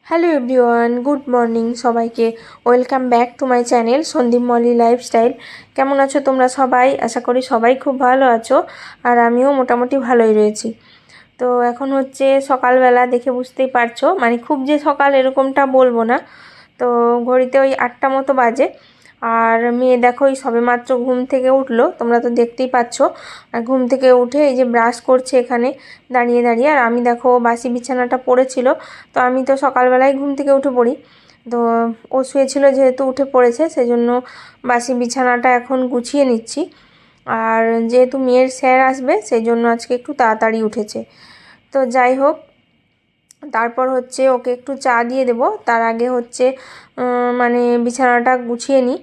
Hello everyone, good morning সবাইকে। Welcome back to my channel Sandeep Moli lifestyle. কেমন আছো তোমরা সবাই? আশা করি সবাই খুব ভালো আছো, আর আমিও মোটামুটি ভালোই রয়েছি। তো এখন হচ্ছে সকালবেলা, দেখে বুঝতেই পারছো, মানে খুব যে সকাল এরকমটা বলবো না। তো ঘড়িতে ওই 8টা মতো বাজে। আর মেয়ে দেখো এই সবেমাত্র ঘুম থেকে উঠলো, তোমরা তো দেখতেই পাচ্ছ। আর ঘুম থেকে উঠে এই যে ব্রাশ করছে এখানে দাঁড়িয়ে দাঁড়িয়ে। আর আমি দেখো বাসি বিছানাটা পড়েছিল, তো আমি তো সকালবেলায় ঘুম থেকে উঠে পড়ি। তো ও শুয়েছিল যেহেতু উঠে পড়েছে, সেজন্য বাসি বিছানাটা এখন গুছিয়ে নিচ্ছি। আর যেহেতু মেয়ের স্যার আসবে সেই জন্য আজকে একটু তাড়াতাড়ি উঠেছে। তো যাই হোক, তারপর হচ্ছে ওকে একটু চা দিয়ে দেব। তার আগে হচ্ছে মানে বিছানাটা গুছিয়ে নিই,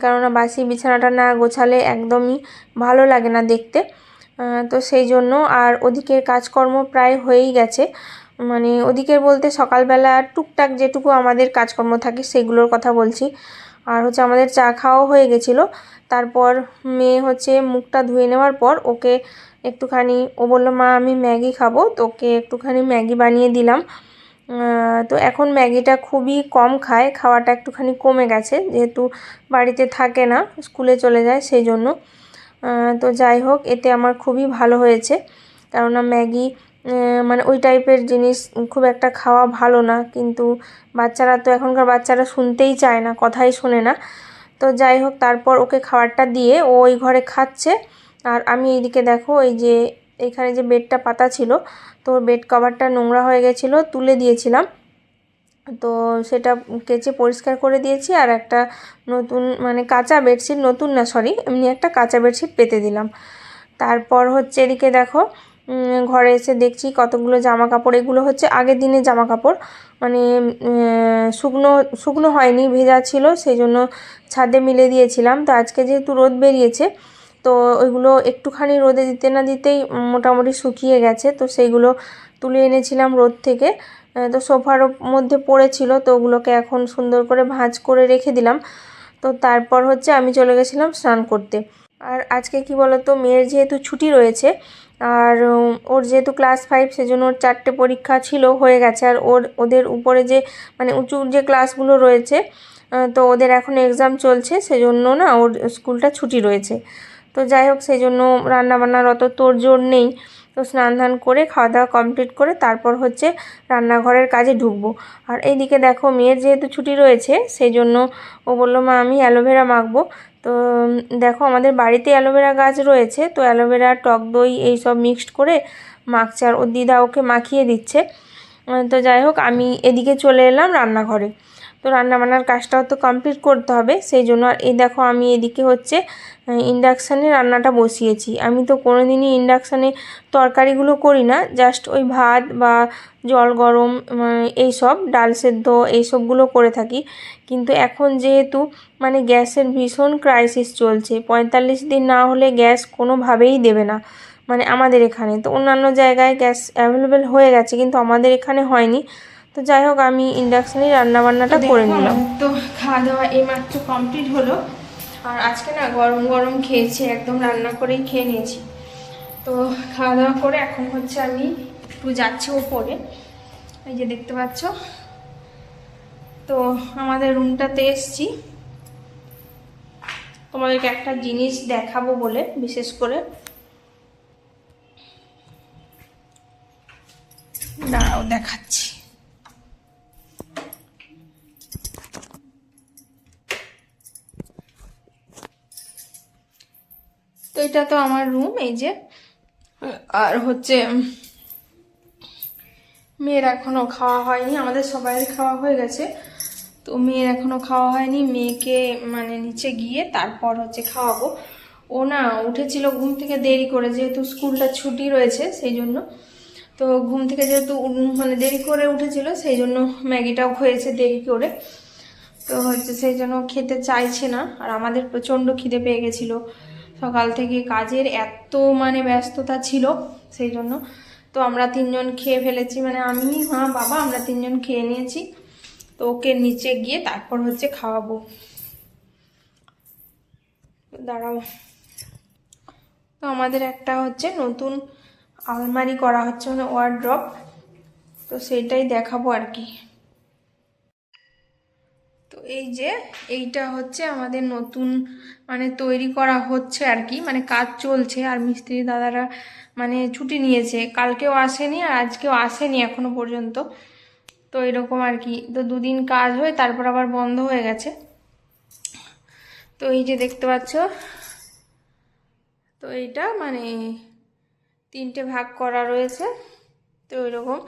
কেননা বাসি বিছানাটা না গোছালে একদমই ভালো লাগে না দেখতে। তো সেই জন্য। আর ওদিকের কাজকর্ম প্রায় হয়েই গেছে, মানে ওদিকের বলতে সকালবেলা টুকটাক যেটুকু আমাদের কাজকর্ম থাকে সেগুলোর কথা বলছি। আর হচ্ছে আমাদের চা খাওয়াও হয়ে গেছিলো। তারপর মেয়ে হচ্ছে মুখটা ধুয়ে নেওয়ার পর ওকে একটুখানি, ও বললো মা আমি ম্যাগি খাবো, তো ওকে একটুখানি ম্যাগি বানিয়ে দিলাম। তো এখন ম্যাগিটা খুবই কম খায়, খাওয়াটা একটুখানি কমে গেছে, যেহেতু বাড়িতে থাকে না, স্কুলে চলে যায় সেই জন্য। তো যাই হোক, এতে আমার খুবই ভালো হয়েছে, কেননা ম্যাগি মানে ওই টাইপের জিনিস খুব একটা খাওয়া ভালো না। কিন্তু বাচ্চারা তো, এখনকার বাচ্চারা শুনতেই চায় না, কথাই শোনে না। তো যাই হোক, তারপর ওকে খাবারটা দিয়ে ও ওই ঘরে খাচ্ছে। আর আমি এইদিকে দেখো, এই যে এখানে যে বেডটা পাতা ছিল, তো বেড কভারটা নোংরা হয়ে গেছিলো, তুলে দিয়েছিলাম। তো সেটা কেচে পরিষ্কার করে দিয়েছি, আর একটা নতুন, মানে কাঁচা বেডশিট, নতুন না সরি, এমনি একটা কাঁচা বেডশিট পেতে দিলাম। তারপর হচ্ছে এদিকে দেখো, ঘরে এসে দেখছি কতগুলো জামা কাপড়। এগুলো হচ্ছে আগের দিনের জামা কাপড়, মানে শুকনো শুকনো হয়নি, ভেজা ছিল, সেই জন্য ছাদে মিলে দিয়েছিলাম। তো আজকে যেহেতু রোদ বেরিয়েছে, তো ওইগুলো একটুখানি রোদে দিতে না দিতেই মোটামুটি শুকিয়ে গেছে। তো সেইগুলো তুলে এনেছিলাম রোদ থেকে। তো সোফার মধ্যে পড়েছিল, তো ওগুলোকে এখন সুন্দর করে ভাঁজ করে রেখে দিলাম। তো তারপর হচ্ছে আমি চলে গেছিলাম স্নান করতে। আর আজকে কি বলতো, মেয়ের যেহেতু ছুটি রয়েছে, আর ওর যেহেতু ক্লাস 5, সেজন্য ওর 4টে পরীক্ষা ছিল, হয়ে গেছে। আর ওদের উপরে যে, মানে উঁচুর যে ক্লাসগুলো রয়েছে, তো ওদের এখন এক্সাম চলছে, সেজন্য না ওর স্কুলটা ছুটি রয়েছে। তো যাই হোক, সেই জন্য রান্নাবান্নার অত তোড়জোড় নেই। তো স্নান ধান করে খাওয়া দাওয়া কমপ্লিট করে তারপর হচ্ছে রান্নাঘরের কাজে ঢুকবো। আর এইদিকে দেখো, মেয়ের যেহেতু ছুটি রয়েছে সেই জন্য ও বললো মা আমি অ্যালোভেরা মাখবো। তো দেখো, আমাদের বাড়িতে অ্যালোভেরা গাছ রয়েছে, তো অ্যালোভেরা, টক দই এইসব মিক্সড করে মাখছে, আর ওর দিদা ওকে মাখিয়ে দিচ্ছে। তো যাই হোক, আমি এদিকে চলে এলাম রান্নাঘরে। তো রান্নাবান্নার কাজটাও তো কমপ্লিট করতে হবে, সেই জন্য। আর এই দেখো, আমি এদিকে হচ্ছে ইন্ডাকশানে রান্নাটা বসিয়েছি। আমি তো কোনোদিনই ইন্ডাকশানে তরকারিগুলো করি না, জাস্ট ওই ভাত বা জল গরম, এইসব ডাল সেদ্ধ এইসবগুলো করে থাকি। কিন্তু এখন যেহেতু মানে গ্যাসের ভীষণ ক্রাইসিস চলছে, 45 দিন না হলে গ্যাস কোনোভাবেই দেবে না, মানে আমাদের এখানে। তো অন্যান্য জায়গায় গ্যাস অ্যাভেলেবেল হয়ে গেছে, কিন্তু আমাদের এখানে হয়নি। তো যাই হোক, আমি ইন্ডাকশানেই রান্নাবান্নাটা করে নিলাম। তো খাওয়া দাওয়া এইমাত্র কমপ্লিট হলো। আর আজকে না গরম গরম খেয়েছি, একদম রান্না করেই খেয়ে নিয়েছি। তো খাওয়া দাওয়া করে এখন হচ্ছে আমি একটু যাচ্ছি ওপরে, এই যে দেখতে পাচ্ছ। তো আমাদের রুমটাতে এসছি তোমাদেরকে একটা জিনিস দেখাবো বলে, বিশেষ করে। দাঁড়াও, দেখাচ্ছি। তো এটা তো আমার রুম, এই যে। আর হচ্ছে মেয়ের এখনো খাওয়া হয়নি, আমাদের সবাইয়ের খাওয়া হয়ে গেছে, তো মেয়ের এখনো খাওয়া হয়নি। মেয়েকে মানে নিচে গিয়ে তারপর হচ্ছে খাওয়াবো। ও না উঠেছিল ঘুম থেকে দেরি করে, যেহেতু স্কুলটা ছুটি রয়েছে সেই জন্য। তো ঘুম থেকে যেহেতু মানে দেরি করে উঠেছিল, সেই জন্য ম্যাগিটাও হয়েছে দেরি করে। তো হচ্ছে সেই জন্য খেতে চাইছে না। আর আমাদের প্রচণ্ড খিদে পেয়ে গেছিলো, সকাল থেকে কাজের এত মানে ব্যস্ততা ছিল, সেই জন্য। তো আমরা 3জন খেয়ে ফেলেছি, মানে আমি, মা, বাবা, আমরা 3জন খেয়ে নিয়েছি। তো ওকে নিচে গিয়ে তারপর হচ্ছে খাওয়াবো। দাঁড়াও। তো আমাদের একটা হচ্ছে নতুন আলমারি করা হচ্ছে, মানে ওয়ার্ড্রপ, তো সেটাই দেখাবো আর কি। তো এই যে এইটা হচ্ছে আমাদের নতুন মানে তৈরি করা হচ্ছে আর কি, মানে কাজ চলছে। আর মিস্ত্রি দাদারা মানে ছুটি নিয়েছে, কালকেও আসেনি আর আজকেও আসেনি এখনো পর্যন্ত। তো এরকম আর কি, তো দুদিন কাজ হয়ে তারপর আবার বন্ধ হয়ে গেছে। তো এই যে দেখতে পাচ্ছ, তো এইটা মানে 3টে ভাগ করা রয়েছে। তো এরকম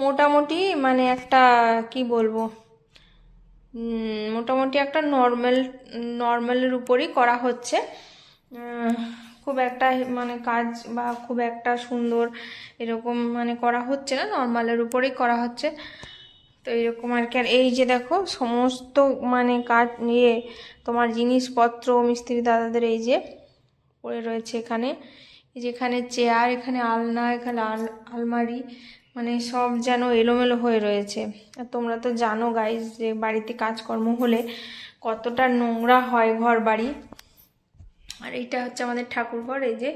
মোটামুটি মানে একটা কি বলবো, মোটামুটি একটা নর্মালের উপরই করা হচ্ছে। খুব একটা মানে কাজ বা খুব একটা সুন্দর এরকম মানে করা হচ্ছে না, নর্মালের উপরেই করা হচ্ছে। তো এরকম আর কি। আর এই যে দেখো সমস্ত মানে কাজ নিয়ে তোমার জিনিসপত্র মিস্ত্রি দাদাদের এই যে পড়ে রয়েছে এখানে। এই যে এখানে চেয়ার, এখানে আলনা, এখানে আলমারি, মানে সব যেন এলোমেলো হয়ে রয়েছে। আর তোমরা তো জানো গাইস যে বাড়িতে কাজকর্ম হলে কতটা নোংরা হয় ঘর বাড়ি। আর এইটা হচ্ছে আমাদের ঠাকুরঘর, এই যে।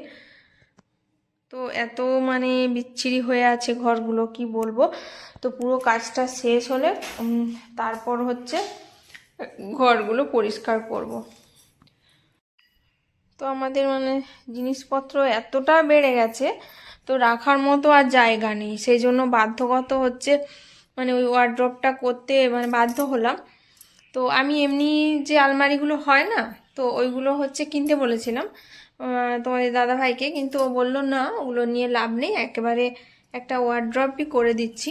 তো এত মানে বিচ্ছিরি হয়ে আছে ঘরগুলো, কি বলবো। তো পুরো কাজটা শেষ হলে তারপর হচ্ছে ঘরগুলো পরিষ্কার করব। তো আমাদের মানে জিনিসপত্র এতটা বেড়ে গেছে, তো রাখার মতো আর জায়গা নেই। সেই জন্য বাধ্যগত হচ্ছে মানে ওই ওয়ার্ড্রপটা করতে মানে বাধ্য হলাম। তো আমি এমনি যে আলমারিগুলো হয় না, তো ওইগুলো হচ্ছে কিনতে বলেছিলাম তোমাদের দাদা ভাইকে, কিন্তু ও বললো না, ওগুলো নিয়ে লাভ নেই, একেবারে একটা ওয়ার্ড্রপই করে দিচ্ছি।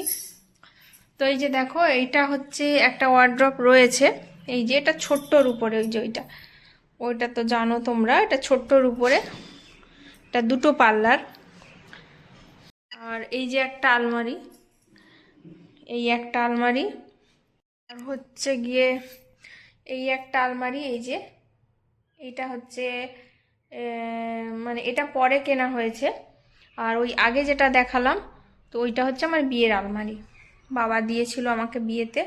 তো এই যে দেখো এইটা হচ্ছে একটা ওয়ার্ড্রপ রয়েছে, এই যে এটা ছোট্টর উপরে, ওই যে ওইটা তো জানো তোমরা, এটা ছোট্টর উপরে, এটা 2টো পাল্লার। আর এই যে একটা আলমারি, এই একটা আলমারি, আর হচ্ছে গিয়ে এই একটা আলমারি। এই যে এইটা হচ্ছে মানে এটা পরে কেনা হয়েছে। আর ওই আগে যেটা দেখালাম, তো ওইটা হচ্ছে আমার বিয়ের আলমারি, বাবা দিয়েছিল আমাকে বিয়েতে।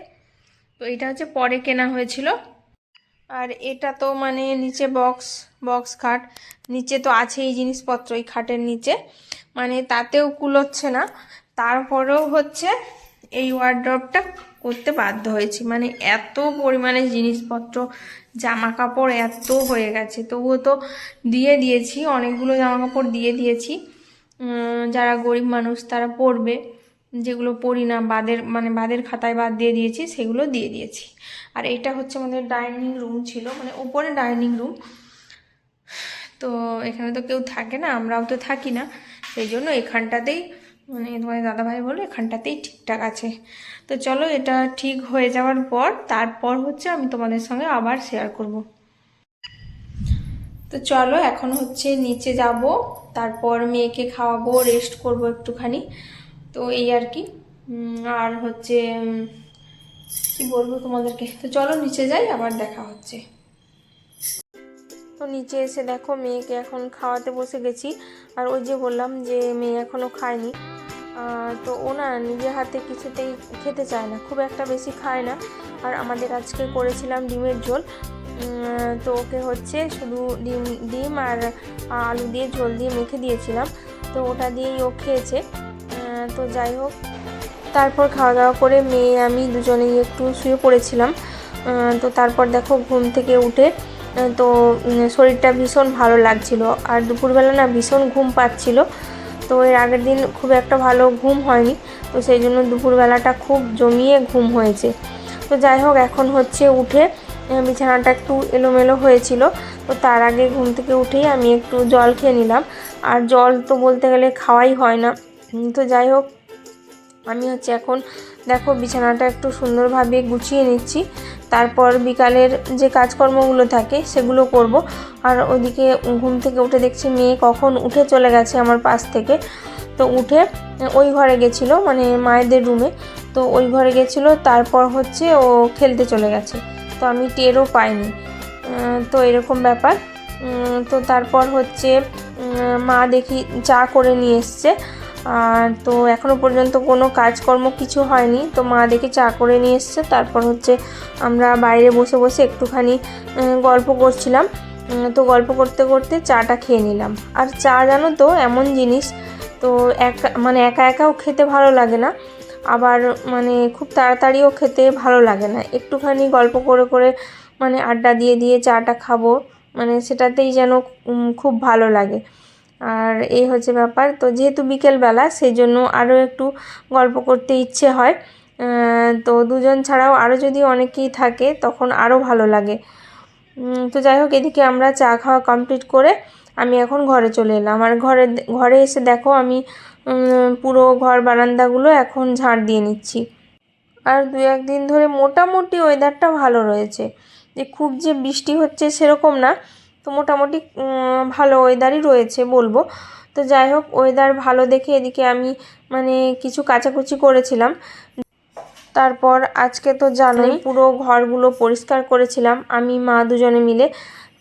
তো এটা হচ্ছে পরে কেনা হয়েছিল। আর এটা তো মানে নিচে বক্স খাট, নিচে তো আছেই জিনিসপত্র এই খাটের নিচে, মানে তাতেও কুলোচ্ছে না। তারপরেও হচ্ছে এই ওয়ার্ড্রপটা করতে বাধ্য হয়েছি, মানে এত পরিমাণে জিনিসপত্র, জামা কাপড় এত হয়ে গেছে। তবুও তো দিয়ে দিয়েছি, অনেকগুলো জামা কাপড় দিয়ে দিয়েছি, যারা গরিব মানুষ তারা পরবে, যেগুলো পরি না বাদের খাতায় বাদ দিয়ে দিয়েছি, সেগুলো দিয়ে দিয়েছি। আর এটা হচ্ছে আমাদের ডাইনিং রুম ছিল, মানে উপরে ডাইনিং রুম। তো এখানে তো কেউ থাকে না, আমরাও তো থাকি না, সেই জন্য এখানটাতেই মানে তোমাদের দাদাভাই বলো এখানটাতেই ঠিকঠাক আছে। তো চলো এটা ঠিক হয়ে যাওয়ার পর তারপর হচ্ছে আমি তোমাদের সঙ্গে আবার শেয়ার করব। তো চলো এখন হচ্ছে নিচে যাব, তারপর মেয়েকে খাওয়াবো, রেস্ট করব একটুখানি। তো এই আর কি। আর হচ্ছে কি বলবো তোমাদেরকে, তো চলো নিচে যাই, আবার দেখা হচ্ছে। তো নিচে এসে দেখো মেয়েকে এখন খাওয়াতে বসে গেছি। আর ওই যে বললাম যে মেয়ে এখনও খায়নি, তো ও না নিজের হাতে কিছুতেই খেতে চায় না, খুব একটা বেশি খায় না। আর আমাদের আজকে করেছিলাম ডিমের ঝোল, তো ওকে হচ্ছে শুধু ডিম আর আলু দিয়ে ঝোল দিয়ে মেখে দিয়েছিলাম, তো ওটা দিয়েই ও খেয়েছে। তো যাই হোক, তারপর খাওয়া দাওয়া করে মেয়ে আমি দুজনেই একটু শুয়ে পড়েছিলাম। তো তারপর দেখো ঘুম থেকে উঠে তো শরীরটা ভীষণ ভালো লাগছিল, আর দুপুরবেলা না ভীষণ ঘুম পাচ্ছিল। তো এর আগের দিন খুব একটা ভালো ঘুম হয়নি, তো সেই জন্য দুপুরবেলাটা খুব জমিয়ে ঘুম হয়েছে। তো যাই হোক, এখন হচ্ছে উঠে বিছানাটা একটু এলোমেলো হয়েছিল, তো তার আগে ঘুম থেকে উঠেই আমি একটু জল খেয়ে নিলাম। আর জল তো বলতে গেলে খাওয়াই হয় না। তো যাই হোক, আমি হচ্ছে এখন দেখো বিছানাটা একটু সুন্দরভাবে গুছিয়ে নিচ্ছি, তারপর বিকালের যে কাজকর্মগুলো থাকে সেগুলো করব। আর ওইদিকে ঘুম থেকে উঠে দেখছি মেয়ে কখন উঠে চলে গেছে আমার পাশ থেকে। তো উঠে ওই ঘরে গেছিলো, মানে মায়েদের রুমে, তো ওই ঘরে গেছিলো, তারপর হচ্ছে ও খেলতে চলে গেছে, তো আমি টেরও পাইনি। তো এরকম ব্যাপার। তো তারপর হচ্ছে মা দেখি চা করে নিয়ে এসছে, আর তো এখনও পর্যন্ত কোনো কাজকর্ম কিছু হয়নি, তো মা দেখে চা করে নিয়ে এসছে। তারপর হচ্ছে আমরা বাইরে বসে বসে একটুখানি গল্প করছিলাম। তো গল্প করতে করতে চাটা খেয়ে নিলাম। আর চা জানো তো এমন জিনিস, তো একা একাও খেতে ভালো লাগে না, আবার মানে খুব তাড়াতাড়িও খেতে ভালো লাগে না, একটুখানি গল্প করে করে মানে আড্ডা দিয়ে দিয়ে চাটা খাবো, মানে সেটাতেই যেন খুব ভালো লাগে। আর এই হচ্ছে ব্যাপার। তো যেহেতু বিকেলবেলা সেই জন্য আরও একটু গল্প করতে ইচ্ছে হয়। তো দুজন ছাড়াও আরও যদি অনেকেই থাকে তখন আরও ভালো লাগে। তো যাই হোক, এদিকে আমরা চা খাওয়া কমপ্লিট করে আমি এখন ঘরে চলে এলাম। আর ঘরে এসে দেখো আমি পুরো ঘর বারান্দাগুলো এখন ঝাড় দিয়ে নিচ্ছি। আর দু একদিন ধরে মোটামুটি ওয়েদারটা ভালো রয়েছে, যে খুব যে বৃষ্টি হচ্ছে সেরকম না, তো মোটামুটি ভালো ওয়েদারই রয়েছে বলবো। তো যাই হোক, ওয়েদার ভালো দেখে এদিকে আমি মানে কিছু কাচাকুচি করেছিলাম। তারপর আজকে তো জানোই পুরো ঘরগুলো পরিষ্কার করেছিলাম আমি মা দুজনে মিলে।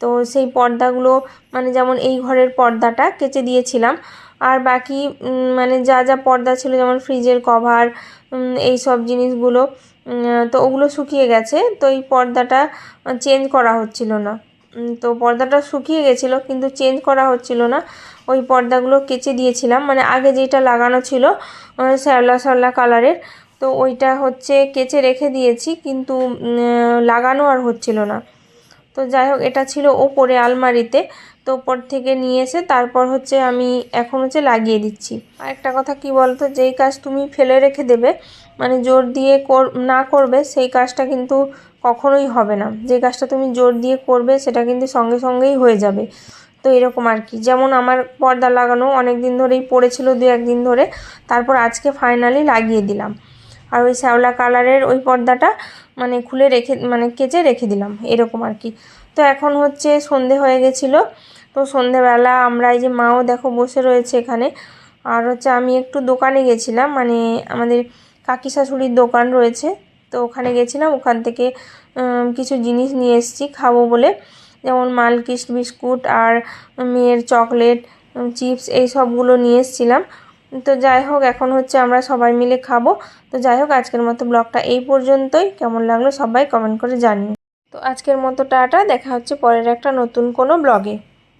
তো সেই পর্দাগুলো মানে যেমন এই ঘরের পর্দাটা কেচে দিয়েছিলাম, আর বাকি মানে যা যা পর্দা ছিল যেমন ফ্রিজের কভার, এই সব জিনিসগুলো তো ওগুলো শুকিয়ে গেছে। তো এই পর্দাটা চেঞ্জ করা হচ্ছিল না, তো পর্দাটা শুকিয়ে গেছিলো কিন্তু চেঞ্জ করা হচ্ছিল না। ওই পর্দাগুলো কেচে দিয়েছিলাম, মানে আগে যেটা লাগানো ছিল শ্যাওলা শ্যাওলা কালারের, তো ওইটা হচ্ছে কেচে রেখে দিয়েছি, কিন্তু লাগানো আর হচ্ছিল না। তো যাই হোক, এটা ছিল ওপরে আলমারিতে, তো ওপর থেকে নিয়ে এসে তারপর হচ্ছে আমি এখন হচ্ছে লাগিয়ে দিচ্ছি। আর একটা কথা কি বলতো, যেই কাজ তুমি ফেলে রেখে দেবে মানে জোর দিয়ে না করবে সেই কাজটা কিন্তু কখনোই হবে না, যে কাজটা তুমি জোর দিয়ে করবে সেটা কিন্তু সঙ্গে সঙ্গেই হয়ে যাবে। তো এরকম আর কি, যেমন আমার পর্দা লাগানো অনেক দিন ধরেই পড়েছিল, দু একদিন ধরে, তারপর আজকে ফাইনালি লাগিয়ে দিলাম। আর ওই শ্যাওলা কালারের ওই পর্দাটা মানে খুলে রেখে মানে কেচে রেখে দিলাম, এরকম আর কি। তো এখন হচ্ছে সন্ধে হয়ে গেছিলো, তো সন্ধেবেলা আমরা এই যে মাও দেখো বসে রয়েছে এখানে। আর হচ্ছে আমি একটু দোকানে গেছিলাম, মানে আমাদের কাকি শাশুড়ির দোকান রয়েছে, তো ওখানে গেছিলাম, ওখান থেকে কিছু জিনিস নিয়ে এসেছি খাবো বলে, যেমন মালকিস বিস্কুট আর মেয়ের চকলেট, চিপস, এই সবগুলো নিয়ে এসেছিলাম। তো যাই হোক, এখন হচ্ছে আমরা সবাই মিলে খাবো। তো যাই হোক, আজকের মতো ব্লগটা এই পর্যন্তই। কেমন লাগলো সবাই কমেন্ট করে জানিও। তো আজকের মতো টাটা, দেখা হচ্ছে পরের একটা নতুন কোনো ব্লগে।